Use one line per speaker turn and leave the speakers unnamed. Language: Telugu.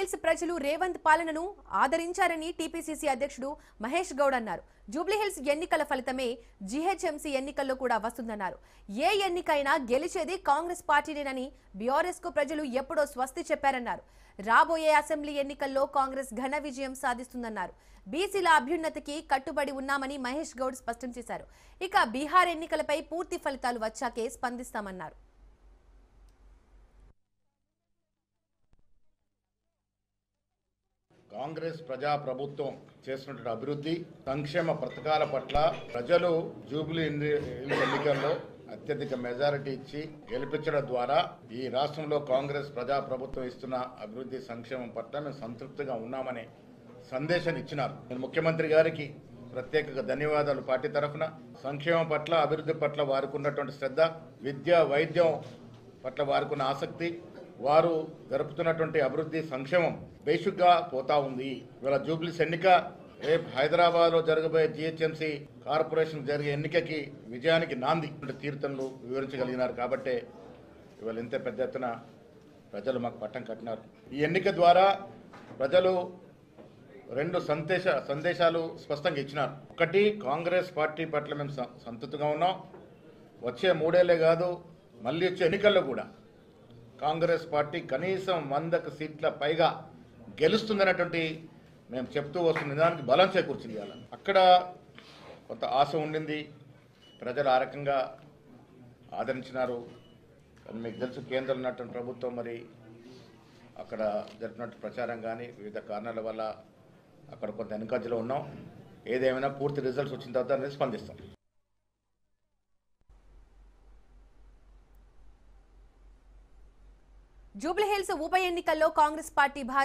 జూబ్లీహిల్స్ ప్రజలు రేవంత్ పాలనను ఆదరించారని టీపీసీసీ అధ్యక్షుడు మహేష్ గౌడ్ అన్నారు. జూబ్లీహిల్స్ ఎన్నికల ఫలితమే జీహెచ్ఎంసీ ఎన్నికల్లో కూడా వస్తుందన్నారు. ఏ ఎన్నికైనా గెలిచేది కాంగ్రెస్ పార్టీనేనని బీఆర్ఎస్ కు ప్రజలు ఎప్పుడో స్వస్తి చెప్పారన్నారు. రాబోయే అసెంబ్లీ ఎన్నికల్లో కాంగ్రెస్ ఘన విజయం సాధిస్తుందన్నారు. బీసీల అభ్యున్నతికి కట్టుబడి ఉన్నామని మహేష్ గౌడ్ స్పష్టం చేశారు. ఇక బీహార్ ఎన్నికలపై పూర్తి ఫలితాలు వచ్చాకే స్పందిస్తామన్నారు.
కాంగ్రెస్ ప్రజా ప్రభుత్వం చేస్తున్న అభివృద్ధి సంక్షేమ పథకాల పట్ల ప్రజలు జూబ్లీ ఎన్నికల్లో అత్యధిక మెజారిటీ ఇచ్చి గెలిపించడం ద్వారా ఈ రాష్ట్రంలో కాంగ్రెస్ ప్రజా ప్రభుత్వం ఇస్తున్న అభివృద్ధి సంక్షేమం పట్ల మేము సంతృప్తిగా ఉన్నామనే సందేశాన్ని ఇచ్చినారు. నేను ముఖ్యమంత్రి గారికి ప్రత్యేకంగా ధన్యవాదాలు. పార్టీ తరఫున సంక్షేమం పట్ల అభివృద్ధి పట్ల వారికి ఉన్నటువంటి శ్రద్ధ, విద్య వైద్యం పట్ల వారికి ఉన్న ఆసక్తి, వారు జరుపుతున్నటువంటి అభివృద్ధి సంక్షేమం బేసిక్గా పోతా ఉంది. ఇవాళ జూబ్లీస్ ఎన్నిక రేపు హైదరాబాద్లో జరగబోయే జీహెచ్ఎంసీ కార్పొరేషన్ జరిగే ఎన్నికకి విజయానికి నాంది తీర్థంలో వివరించగలిగినారు. కాబట్టే ఇవాళ ఇంత పెద్ద ఎత్తున ప్రజలు మాకు పట్టం కట్టినారు. ఈ ఎన్నిక ద్వారా ప్రజలు రెండు సందేశాలు స్పష్టంగా ఇచ్చినారు. ఒకటి, కాంగ్రెస్ పార్టీ పట్ల మేము సంతృప్తిగా ఉన్నాం. వచ్చే 3 ఏళ్లే కాదు, మళ్ళీ వచ్చే ఎన్నికల్లో కూడా కాంగ్రెస్ పార్టీ కనీసం 100 సీట్ల పైగా గెలుస్తుందనేటువంటి మేము చెప్తూ వస్తున్న దానికి బలం చేకూర్చింది. అక్కడ కొంత ఆశ ఉండింది, ప్రజలు ఆ రకంగా ఆదరించినారు. కానీ మీకు తెలుసు, కేంద్రంలో ఉన్నటువంటి ప్రభుత్వం మరి అక్కడ జరిపినట్టు ప్రచారం కానీ వివిధ కారణాల వల్ల అక్కడ కొంత వెనుకంజలో ఉన్నాం. ఏదేమైనా పూర్తి రిజల్ట్స్ వచ్చిన తర్వాత స్పందిస్తాం.
జూబ్లీహిల్స్ ఉప ఎన్నికల్లో కాంగ్రెస్ పార్టీ భారీ